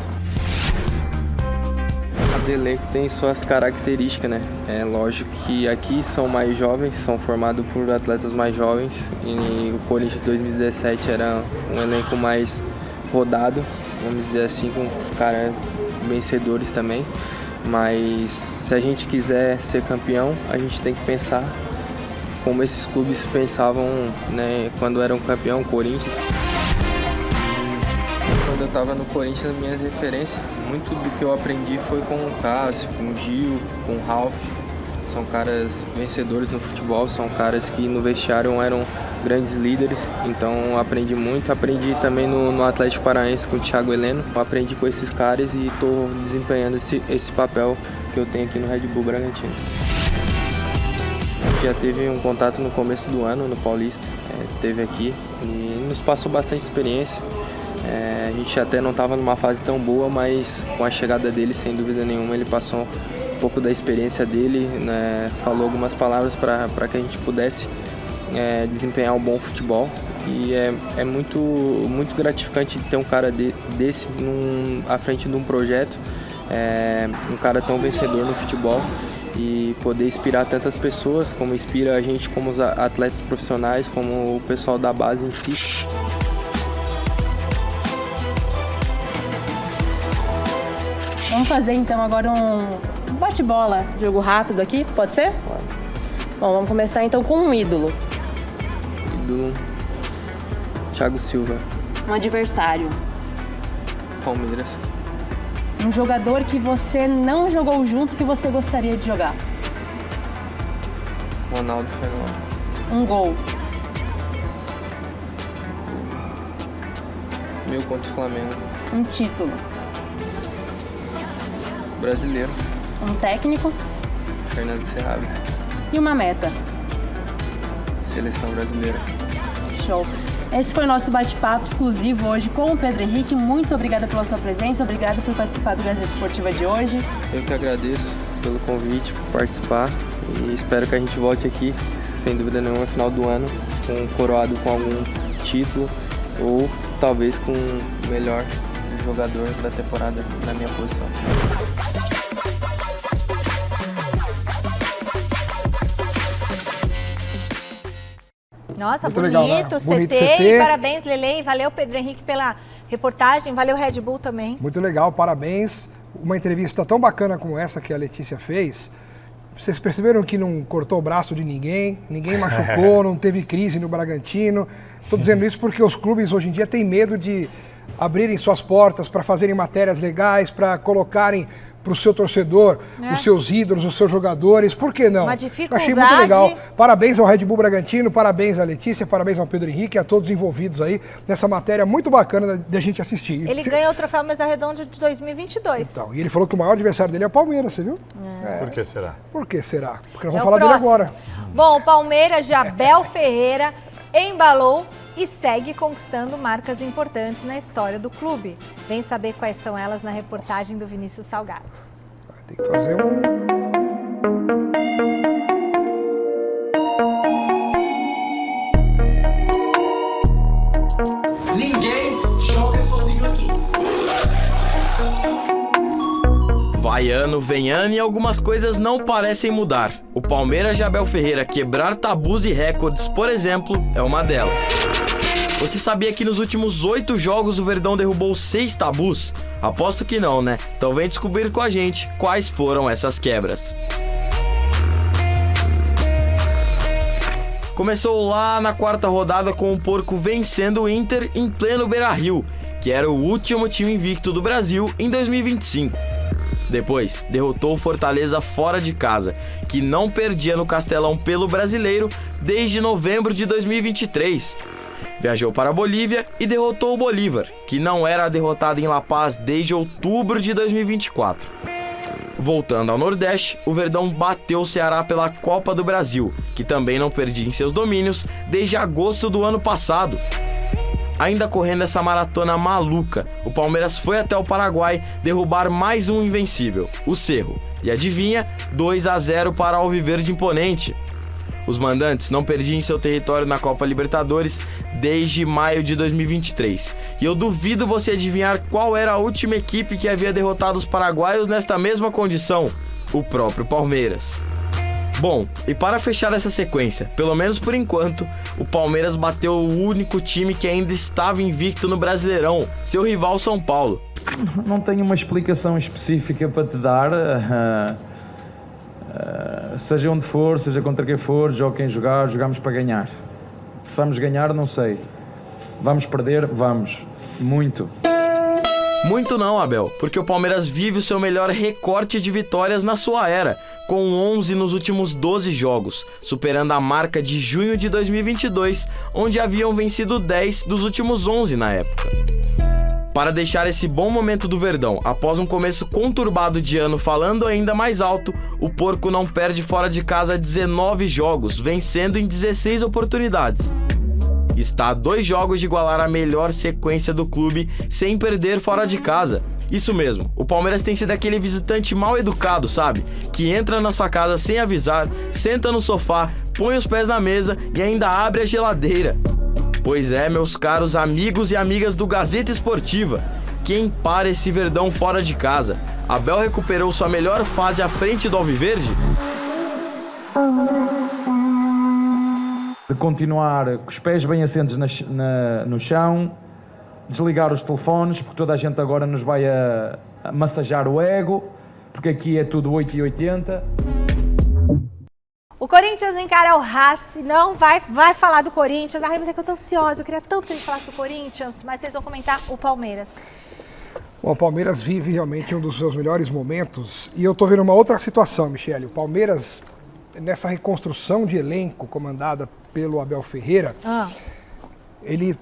Cada elenco tem suas características, né? É lógico que aqui são mais jovens, são formados por atletas mais jovens e o Corinthians de 2017 era um elenco mais rodado, vamos dizer assim, com caras vencedores também. Mas se a gente quiser ser campeão, a gente tem que pensar como esses clubes pensavam, né, quando eram campeão, Corinthians. Quando eu estava no Corinthians, as minhas referências, muito do que eu aprendi foi com o Cássio, com o Gil, com o Ralf. São caras vencedores no futebol, são caras que no vestiário eram grandes líderes, então aprendi muito. Aprendi também no Atlético Paranaense com o Thiago Heleno. Aprendi com esses caras e estou desempenhando esse papel que eu tenho aqui no Red Bull Bragantino. Já teve um contato no começo do ano no Paulista, teve aqui e nos passou bastante experiência. A gente até não estava numa fase tão boa, mas com a chegada dele, sem dúvida nenhuma, ele passou um pouco da experiência dele, né, falou algumas palavras para que a gente pudesse desempenhar um bom futebol. E é muito gratificante ter um cara desse à frente de um projeto, um cara tão vencedor no futebol. E poder inspirar tantas pessoas, como inspira a gente como os atletas profissionais, como o pessoal da base em si. Vamos fazer então agora um bate-bola, jogo rápido aqui, pode ser? Pode. Bom, vamos começar então com um ídolo. Ídolo, Thiago Silva. Um adversário. Palmeiras. Um jogador que você não jogou junto que você gostaria de jogar. Ronaldo Fenômeno. Um gol. Meu contra o Flamengo. Um título. Brasileiro. Um técnico. Fernando Serrave. E uma meta. Seleção brasileira. Show. Esse foi o nosso bate-papo exclusivo hoje com o Pedro Henrique. Muito obrigada pela sua presença, obrigada por participar do Gazeta Esportiva de hoje. Eu que agradeço pelo convite, por participar e espero que a gente volte aqui, sem dúvida nenhuma, no final do ano, coroado com algum título ou talvez com o melhor jogador da temporada na minha posição. Nossa, muito bonito, legal, né? Bonito CT. CT. Parabéns, Lele. Valeu, Pedro Henrique, pela reportagem. Valeu, Red Bull também. Muito legal, parabéns. Uma entrevista tão bacana como essa que a Letícia fez. Vocês perceberam que não cortou o braço de ninguém machucou, não teve crise no Bragantino. Estou dizendo isso porque os clubes hoje em dia têm medo de abrirem suas portas para fazerem matérias legais, para colocarem para o seu torcedor, os seus ídolos, os seus jogadores. Por que não? Uma dificuldade. Eu achei muito legal. Parabéns ao Red Bull Bragantino, parabéns à Letícia, parabéns ao Pedro Henrique e a todos envolvidos aí nessa matéria muito bacana da gente assistir. Ele ganhou o troféu Mesa Redonda de 2022. Então, e ele falou que o maior adversário dele é o Palmeiras, você viu? Por que será? Por que será? Porque nós É vamos o falar dele próximo. agora. Bom, o Palmeiras de Abel Ferreira embalou e segue conquistando marcas importantes na história do clube. Vem saber quais são elas na reportagem do Vinícius Salgado. Tem que fazer um... Vai ano, vem ano e algumas coisas não parecem mudar. O Palmeiras de Abel Ferreira quebrar tabus e recordes, por exemplo, é uma delas. Você sabia que nos últimos 8 jogos o Verdão derrubou 6 tabus? Aposto que não, né? Então vem descobrir com a gente quais foram essas quebras. Começou lá na 4ª rodada com o Porco vencendo o Inter em pleno Beira-Rio, que era o último time invicto do Brasil em 2025. Depois, derrotou o Fortaleza fora de casa, que não perdia no Castelão pelo Brasileiro desde novembro de 2023. Viajou para a Bolívia e derrotou o Bolívar, que não era derrotado em La Paz desde outubro de 2024. Voltando ao Nordeste, o Verdão bateu o Ceará pela Copa do Brasil, que também não perdia em seus domínios desde agosto do ano passado. Ainda correndo essa maratona maluca, o Palmeiras foi até o Paraguai derrubar mais um invencível, o Cerro. E adivinha? 2-0 para o Alviverde imponente. Os mandantes não perdiam em seu território na Copa Libertadores desde maio de 2023. E eu duvido você adivinhar qual era a última equipe que havia derrotado os paraguaios nesta mesma condição: o próprio Palmeiras. Bom, e para fechar essa sequência, pelo menos por enquanto, o Palmeiras bateu o único time que ainda estava invicto no Brasileirão, seu rival São Paulo. Não tenho uma explicação específica para te dar. Seja onde for, seja contra quem for, jogue quem jogar, jogamos para ganhar. Se vamos ganhar, não sei. Vamos perder? Vamos. Muito. Muito não, Abel, porque o Palmeiras vive o seu melhor recorte de vitórias na sua era, com 11 nos últimos 12 jogos, superando a marca de junho de 2022, onde haviam vencido 10 dos últimos 11 na época. Para deixar esse bom momento do Verdão, após um começo conturbado de ano falando ainda mais alto, o Porco não perde fora de casa 19 jogos, vencendo em 16 oportunidades. Está a 2 jogos de igualar a melhor sequência do clube sem perder fora de casa. Isso mesmo, o Palmeiras tem sido aquele visitante mal educado, sabe? Que entra na sua casa sem avisar, senta no sofá, põe os pés na mesa e ainda abre a geladeira. Pois é, meus caros amigos e amigas do Gazeta Esportiva, quem para esse Verdão fora de casa? Abel recuperou sua melhor fase à frente do Alviverde? De continuar com os pés bem assentos no chão, desligar os telefones, porque toda a gente agora nos vai a massajar o ego, porque aqui é tudo 8,80. O Corinthians encara o Racing, não vai falar do Corinthians. Mas é que eu tô ansiosa, eu queria tanto que a gente falasse do Corinthians, mas vocês vão comentar o Palmeiras. Bom, o Palmeiras vive realmente um dos seus melhores momentos e eu tô vendo uma outra situação, Michele. O Palmeiras, nessa reconstrução de elenco comandada pelo Abel Ferreira, ele,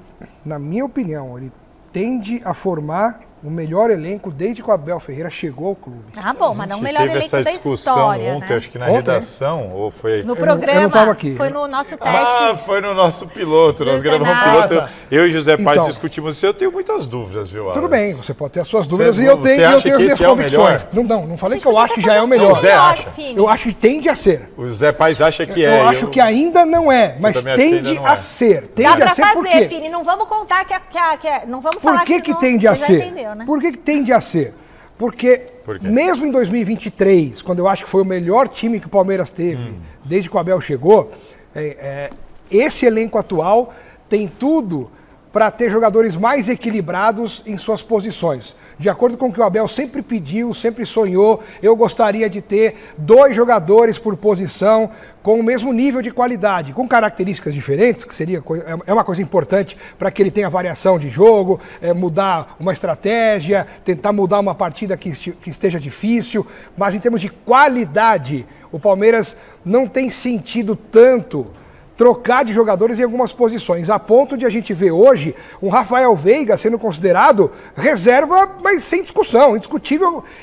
na minha opinião, ele tende a formar o melhor elenco desde que o Abel Ferreira chegou ao clube. Ah, bom, mas não o melhor elenco da história, teve essa discussão ontem, né? acho que na redação, ou foi... No programa, eu não tava aqui. Foi no nosso teste. Ah, foi no nosso piloto, nós gravamos um piloto. Eu e José Paz discutimos isso, eu tenho muitas dúvidas, viu, Alex? Tudo bem, você pode ter as suas dúvidas e eu tenho as minhas convicções. Não falei que eu acho que já é o melhor. O Zé acha. Eu acho que tende a ser. O Zé Paz acha que é. Eu acho que ainda não é, mas tende a ser. Dá pra fazer, Fini, não vamos contar que não vamos falar que que tende a ser? Entendeu, né? Por que tende a ser? Porque mesmo em 2023, quando eu acho que foi o melhor time que o Palmeiras teve, desde que o Abel chegou, esse elenco atual tem tudo para ter jogadores mais equilibrados em suas posições. De acordo com o que o Abel sempre pediu, sempre sonhou, eu gostaria de ter 2 jogadores por posição com o mesmo nível de qualidade, com características diferentes, que é uma coisa importante para que ele tenha variação de jogo, mudar uma estratégia, tentar mudar uma partida que esteja difícil, mas em termos de qualidade, o Palmeiras não tem sentido tanto trocar de jogadores em algumas posições, a ponto de a gente ver hoje um Rafael Veiga sendo considerado reserva, mas sem discussão,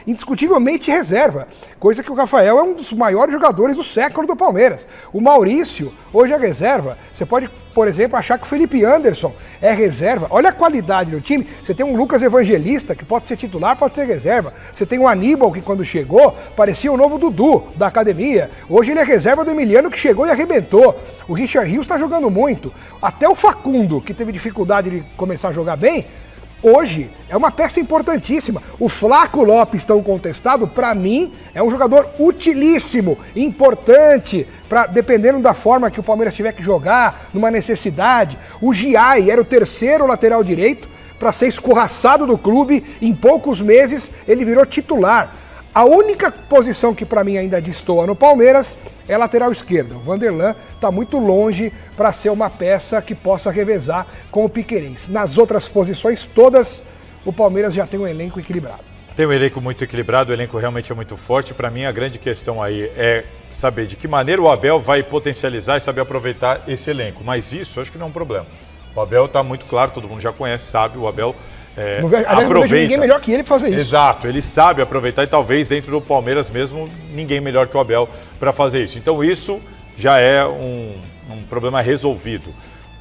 indiscutivelmente reserva, coisa que o Rafael é um dos maiores jogadores do século do Palmeiras. O Maurício hoje é reserva. Você pode, por exemplo, achar que o Felipe Anderson é reserva. Olha a qualidade do time. Você tem um Lucas Evangelista, que pode ser titular, pode ser reserva. Você tem o Aníbal, que quando chegou, parecia o novo Dudu da academia. Hoje ele é reserva do Emiliano, que chegou e arrebentou. O Richard Rios está jogando muito. Até o Facundo, que teve dificuldade de começar a jogar bem, hoje é uma peça importantíssima. O Flaco Lopes, tão contestado, para mim é um jogador utilíssimo, importante, dependendo da forma que o Palmeiras tiver que jogar, numa necessidade. O Giai era o terceiro lateral direito, para ser escorraçado do clube, em poucos meses ele virou titular. A única posição que para mim ainda destoa no Palmeiras é lateral esquerda. O Vanderlan está muito longe para ser uma peça que possa revezar com o Piquerez. Nas outras posições todas, o Palmeiras já tem um elenco equilibrado. Tem um elenco muito equilibrado, o elenco realmente é muito forte. Para mim, a grande questão aí é saber de que maneira o Abel vai potencializar e saber aproveitar esse elenco. Mas isso, acho que não é um problema. O Abel está muito claro, todo mundo já conhece, sabe, o Abel aproveita. Não vejo ninguém melhor que ele para fazer isso. Exato, ele sabe aproveitar e talvez dentro do Palmeiras mesmo, ninguém melhor que o Abel para fazer isso. Então isso já é um problema resolvido.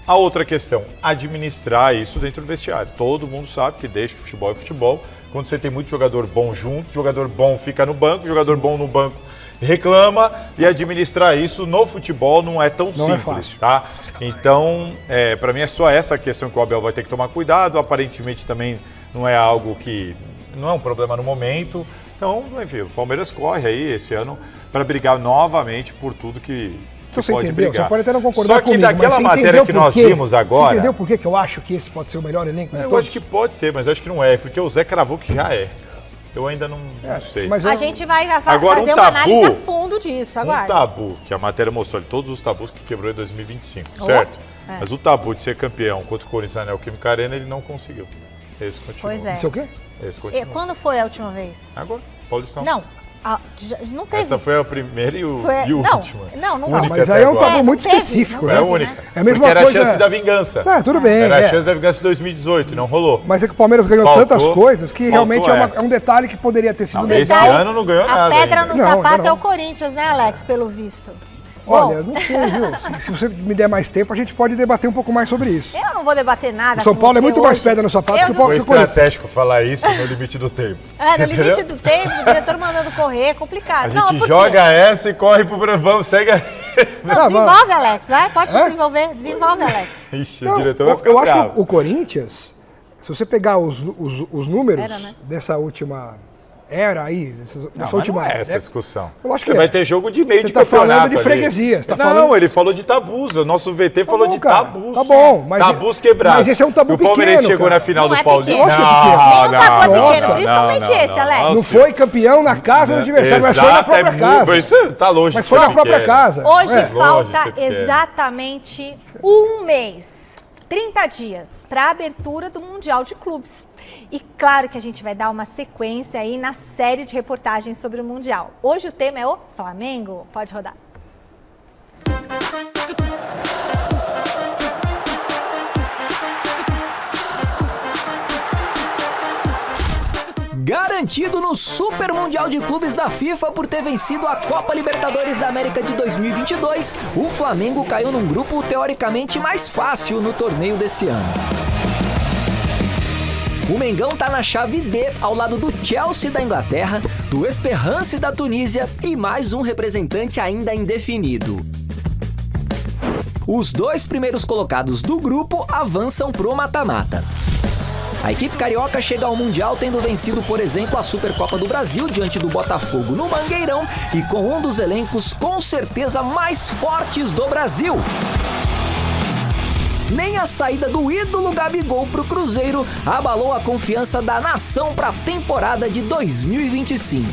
A outra questão, administrar isso dentro do vestiário. Todo mundo sabe que desde que futebol é futebol, quando você tem muito jogador bom junto, jogador bom fica no banco, jogador bom no banco reclama, e administrar isso no futebol não é tão simples, é fácil. Tá? Então, para mim é só essa questão que o Abel vai ter que tomar cuidado, aparentemente também não é algo que, não é um problema no momento, então, enfim, o Palmeiras corre aí esse ano para brigar novamente por tudo que você pode entendeu? brigar. Você pode até não concordar comigo. Só que daquela matéria que nós vimos agora... Você entendeu por que eu acho que esse pode ser o melhor elenco de Eu todos? acho que pode ser, mas eu acho que não é, porque o Zé cravou que já é. Eu ainda não sei. Mas A gente vai Agora, fazer um uma tabu, análise a fundo disso, Um agora. tabu, que a matéria mostrou ali, todos os tabus que quebrou em 2025, certo? Mas o tabu de ser campeão contra o Corinthians na Neoquímica Arena, ele não conseguiu. Esse continua. Pois é. Isso é o quê? Esse continua. Quando foi a última vez? Agora, Paulistão. Não, não teve. Essa foi a primeira e, Foi- o não, última. não Única mas até aí é um agora. tabu muito teve, específico, não né? É a teve, única. né? É a mesma Porque era coisa- a chance da vingança. Tudo bem. Era a chance da vingança de 2018 e não rolou. Mas é que o Palmeiras ganhou Faltou- tantas coisas que realmente é essa. um detalhe que poderia ter sido Esse legal. ano não ganhou A nada pedra ainda. no Não, sapato não. é o Corinthians, né, Alex, pelo visto. Olha, Bom, não sei, viu? Se você me der mais tempo, a gente pode debater um pouco mais sobre isso. eu não vou debater nada O São com Paulo é você muito mais hoje. pedra no sapato Eu que o não- Foi Corinthians. estratégico falar isso no limite do tempo. No Entendeu? limite do tempo, o diretor mandando correr, é complicado. A gente não, por quê? joga essa e corre pro Vamos, segue a... Não, desenvolve, Alex, vai, pode desenvolver. Desenvolve, Alex. Ixi, Não, o diretor vai ficar eu acho bravo. o Corinthians, se você pegar os números Era, né? dessa última era aí, Não, dessa mas última não é essa a década, discussão. eu acho Você que vai é. ter jogo de meio Você de tá campeonato falando de ali. freguesia, você tá Não, falando- ele falou de tabus. O nosso VT falou bom, de cara, tabus. tá bom, mas- tabus quebrados. mas esse é um tabu E o Palmeirense pequeno, chegou cara. na final Não do é Paulista. pequeno. Lógico que é pequeno. Nenhum tabu é nossa. pequeno, principalmente esse, Alex. Não foi campeão na casa do adversário, mas foi na própria casa. Isso tá longe Mas de foi ser na própria pequeno. casa. Hoje É. Longe de falta ser pequeno. exatamente um mês, 30 dias, para a abertura do Mundial de Clubes. E claro que a gente vai dar uma sequência aí na série de reportagens sobre o Mundial. Hoje o tema é o Flamengo. Pode rodar. Garantido no Super Mundial de Clubes da FIFA por ter vencido a Copa Libertadores da América de 2022, o Flamengo caiu num grupo teoricamente mais fácil no torneio desse ano. O Mengão tá na chave D, ao lado do Chelsea da Inglaterra, do Esperance da Tunísia e mais um representante ainda indefinido. Os dois primeiros colocados do grupo avançam pro mata-mata. A equipe carioca chega ao Mundial tendo vencido, por exemplo, a Supercopa do Brasil diante do Botafogo no Mangueirão e com um dos elencos com certeza mais fortes do Brasil. Nem a saída do ídolo Gabigol pro Cruzeiro abalou a confiança da nação para a temporada de 2025.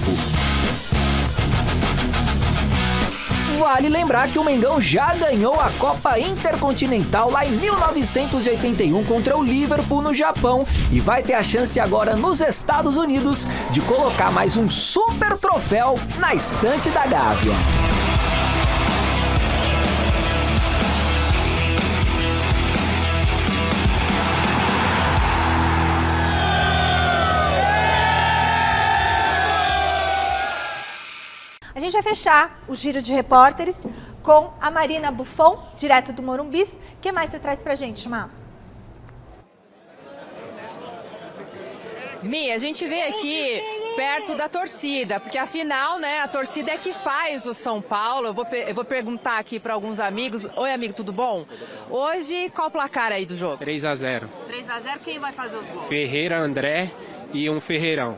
Vale lembrar que o Mengão já ganhou a Copa Intercontinental lá em 1981 contra o Liverpool no Japão e vai ter a chance agora nos Estados Unidos de colocar mais um super troféu na estante da Gávea. A gente vai fechar o giro de repórteres com a Marina Buffon, direto do Morumbis. O que mais você traz pra gente, Má? Mi, a gente vê aqui perto da torcida, porque afinal, né, a torcida é que faz o São Paulo. Eu vou perguntar aqui para alguns amigos. Oi, amigo, tudo bom? Hoje, qual o placar aí do jogo? 3-0. 3-0, quem vai fazer os gols? Ferreira, André e um Ferreirão.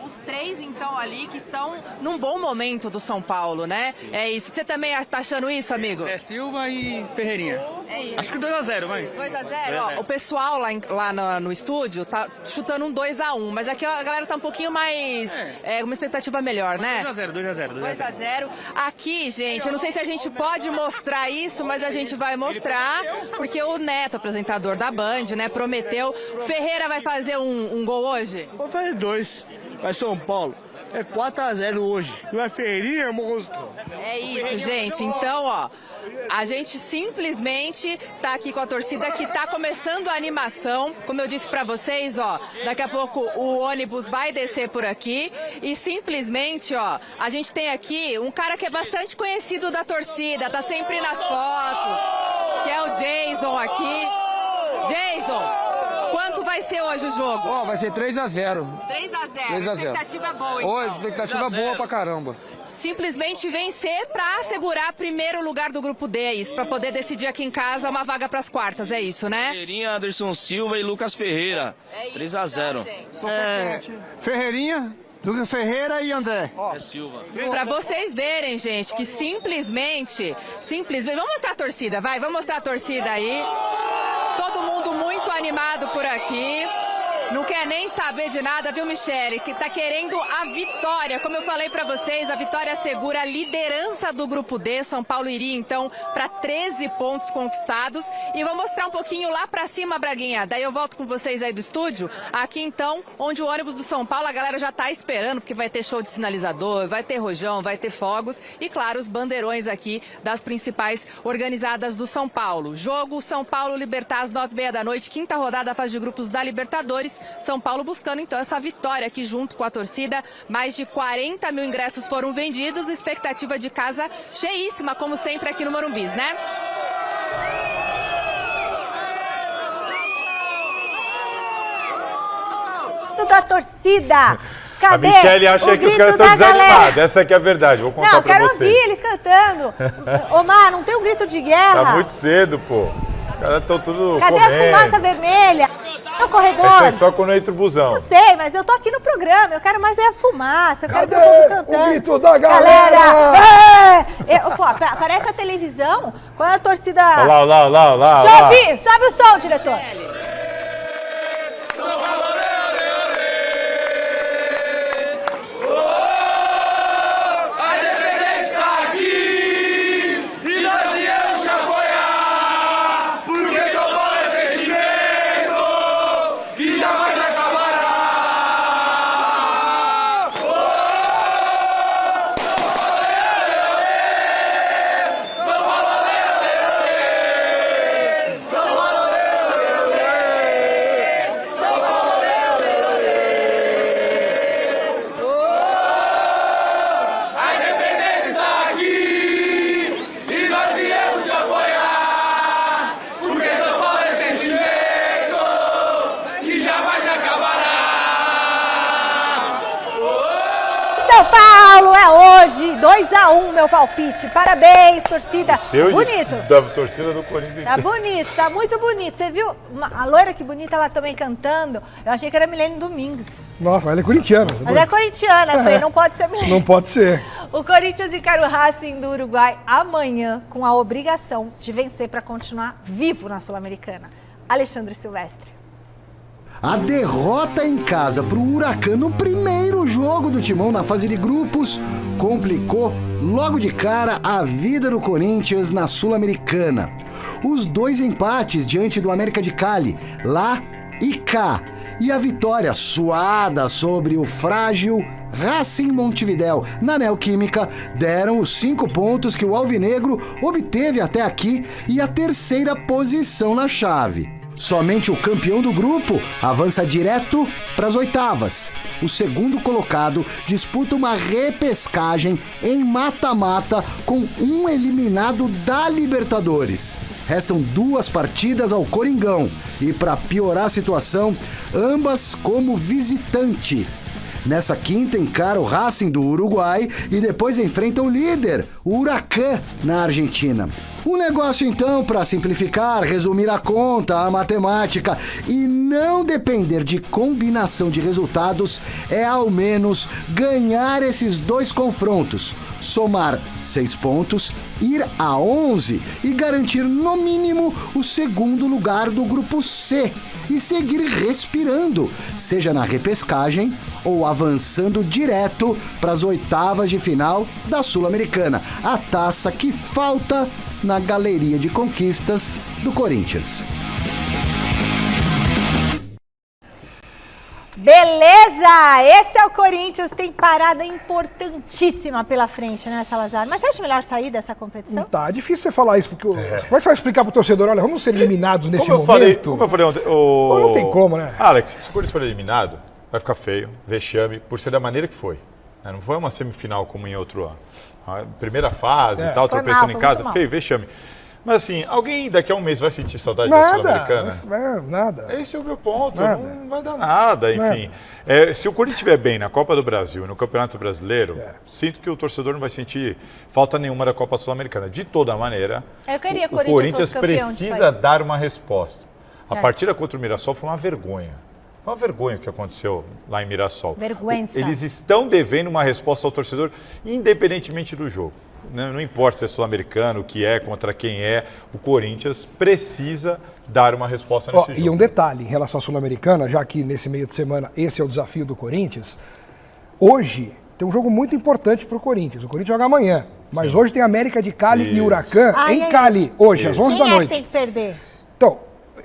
Os três, então, ali que estão num bom momento do São Paulo, né? Sim. É isso. Você também tá achando isso, amigo? É Silva e Ferreirinha. É isso. Acho que 2-0, vai. 2-0. O pessoal lá no estúdio tá chutando um 2-1, mas aqui a galera tá um pouquinho mais... uma expectativa melhor, né? 2-0. Aqui, gente, eu não sei se a gente pode mostrar isso, mas a gente vai mostrar, porque o Neto, apresentador da Band, né, prometeu. Ferreira vai fazer um gol hoje? Vou fazer 2. Vai São Paulo. É 4-0 hoje. E a Ferreirinha, monstro. É isso, gente. Então, ó, a gente simplesmente tá aqui com a torcida que tá começando a animação. Como eu disse pra vocês, ó, daqui a pouco o ônibus vai descer por aqui. E simplesmente, ó, a gente tem aqui um cara que é bastante conhecido da torcida, tá sempre nas fotos, que é o Jason aqui. Jason! Quanto vai ser hoje o jogo? Vai ser 3-0. 3-0. Expectativa boa, então. Expectativa boa pra caramba. Simplesmente vencer para assegurar primeiro lugar do grupo D, é isso, para poder decidir aqui em casa uma vaga para as quartas, é isso, né? Ferreirinha, Anderson Silva e Lucas Ferreira. 3-0. Ferreirinha, Lucas Ferreira e André. Silva. Pra vocês verem, gente, que simplesmente... Vamos mostrar a torcida, vai, vamos mostrar a torcida aí. Todo mundo muito animado por aqui. Não quer nem saber de nada, viu, Michele? Que tá querendo a vitória. Como eu falei pra vocês, a vitória assegura a liderança do grupo D. São Paulo iria, então, pra 13 pontos conquistados. E vou mostrar um pouquinho lá pra cima, Braguinha. Daí eu volto com vocês aí do estúdio. Aqui, então, onde o ônibus do São Paulo, a galera já tá esperando, porque vai ter show de sinalizador, vai ter rojão, vai ter fogos. E, claro, os bandeirões aqui das principais organizadas do São Paulo. Jogo São Paulo Libertad às 9h30 da noite. Quinta rodada da fase de grupos da Libertadores. São Paulo buscando, então, essa vitória aqui junto com a torcida. Mais de 40 mil ingressos foram vendidos. Expectativa de casa cheíssima, como sempre, aqui no Morumbis, né? Da torcida. Cadê? A Michele acha que os caras estão desanimados. Essa aqui é a verdade. Vou contar pra vocês. Não, quero ouvir eles cantando. Omar, não tem um grito de guerra? Tá muito cedo, pô. Os caras estão tudo Cadê comendo. as fumaças vermelhas? No corredor. Essa é só quando entra o busão. Eu sei, mas eu tô aqui no programa. Eu quero mais é a fumaça. Eu quero Cadê ver o povo cantando. o grito da galera? Pô, aparece a televisão. Qual é a torcida? Olha lá. Deixa eu ouvir. Sobe o som, diretor. São Paulo é hoje, 2-1 meu palpite. Parabéns, torcida. Bonito. Da torcida do Corinthians. Tá bonito, tá muito bonito. Você viu a loira que bonita ela também cantando? Eu achei que era Milene Domingues. Nossa, mas ela é corintiana. Mas é corintiana, eu falei, não pode ser Milene. Não pode ser. O Corinthians encara o Racing do Uruguai amanhã com a obrigação de vencer para continuar vivo na Sul-Americana. Alexandre Silvestre. A derrota em casa para o Huracan no primeiro jogo do Timão na fase de grupos complicou logo de cara a vida do Corinthians na Sul-Americana. Os 2 empates diante do América de Cali, lá e cá, e a vitória suada sobre o frágil Racing Montevidéu na Neoquímica deram os 5 pontos que o Alvinegro obteve até aqui e a 3ª posição na chave. Somente o campeão do grupo avança direto para as oitavas. O segundo colocado disputa uma repescagem em mata-mata com um eliminado da Libertadores. Restam 2 partidas ao Coringão e, para piorar a situação, ambas como visitante. Nessa quinta encara o Racing do Uruguai e depois enfrenta o líder, o Huracan, na Argentina. O negócio então, para simplificar, resumir a conta, a matemática e não depender de combinação de resultados, é ao menos ganhar esses 2 confrontos, somar 6 pontos, ir a 11 e garantir no mínimo o segundo lugar do grupo C e seguir respirando, seja na repescagem ou avançando direto para as oitavas de final da Sul-Americana, a taça que falta na galeria de conquistas do Corinthians. Beleza! Esse é o Corinthians, tem parada importantíssima pela frente, né, Salazar? Mas você acha melhor sair dessa competição? Tá, é difícil você falar isso, porque como é que você vai explicar pro torcedor, olha, vamos ser eliminados nesse Como eu falei ontem, não tem como, né? Alex, se o Corinthians for eliminado, vai ficar feio, vexame, por ser da maneira que foi. Não foi uma semifinal como em outro ano. A primeira fase e tal, tropeçando em casa, feio, vexame. Mas assim, alguém daqui a um mês vai sentir saudade da Sul-Americana? Nada. Esse é o meu ponto, não vai dar nada, enfim. Se o Corinthians estiver bem na Copa do Brasil e no Campeonato Brasileiro, sinto que o torcedor não vai sentir falta nenhuma da Copa Sul-Americana. De toda maneira, o Corinthians precisa dar uma resposta. A partida contra o Mirassol foi uma vergonha. Foi uma vergonha o que aconteceu lá em Mirassol. Vergonha. Eles estão devendo uma resposta ao torcedor, independentemente do jogo. Não importa se é sul-americano, o que é, contra quem é, o Corinthians precisa dar uma resposta nesse jogo. E um detalhe em relação à Sul-Americana, já que nesse meio de semana esse é o desafio do Corinthians, hoje tem um jogo muito importante para o Corinthians. O Corinthians joga amanhã, mas hoje tem América de Cali e Huracan em Cali, hoje, às 11 da noite. Quem é que tem que perder? Então,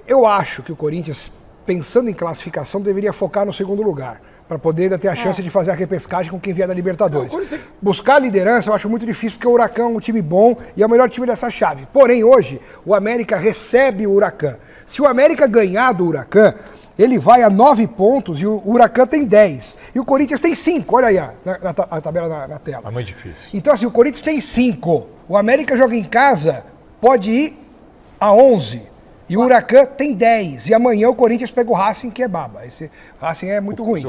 eu acho que o Corinthians, pensando em classificação, deveria focar no segundo lugar, para poder ainda ter a chance de fazer a repescagem com quem vier da Libertadores. Buscar a liderança eu acho muito difícil, porque o Huracan é um time bom e é o melhor time dessa chave. Porém, hoje, o América recebe o Huracan. Se o América ganhar do Huracan, ele vai a 9 pontos e o Huracan tem 10. E o Corinthians tem 5, olha aí a tabela na tela. É muito difícil. Então assim, o Corinthians tem 5. O América joga em casa, pode ir a 11. E o Huracan tem 10. E amanhã o Corinthians pega o Racing, que é baba. Esse Racing é muito ruim.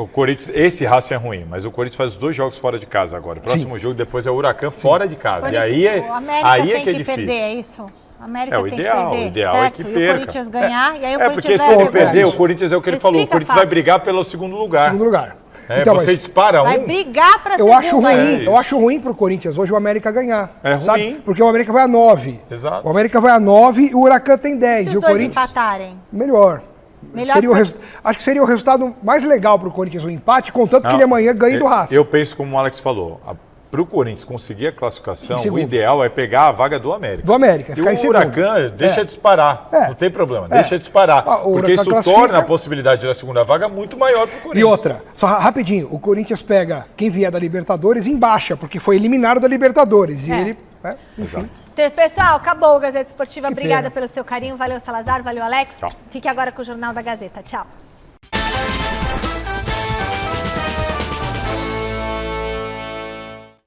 Esse Racing é ruim, mas o Corinthians faz os 2 jogos fora de casa agora. O próximo jogo depois é o Huracan fora de casa. E aí o América tem que perder, é isso? O América tem que perder, o ideal certo? É que perca. E o Corinthians ganhar, e aí o Corinthians porque se ele perder, o Corinthians é o que ele falou, o Corinthians vai brigar pelo segundo lugar. Segundo lugar. Então, você dispara vai brigar pra segundo. Eu acho ruim pro Corinthians hoje o América ganhar. É ruim. Porque o América vai a 9. Exato. O América vai a 9 e o Huracan tem 10. Se e os dois empatarem? Melhor. Acho que seria o resultado mais legal pro Corinthians, o empate, contanto que ele amanhã ganhe do Racing. Eu penso como o Alex falou. Para o Corinthians conseguir a classificação, o ideal é pegar a vaga do América. Do América, ficar em segundo. E o Huracan deixa disparar, não tem problema, deixa disparar. Porque isso torna a possibilidade da segunda vaga muito maior para o Corinthians. E outra, só rapidinho, o Corinthians pega quem vier da Libertadores em baixa, porque foi eliminado da Libertadores. E ele, enfim. Então, pessoal, acabou o Gazeta Esportiva. Obrigada pelo seu carinho. Valeu, Salazar. Valeu, Alex. Tchau. Fique agora com o Jornal da Gazeta. Tchau.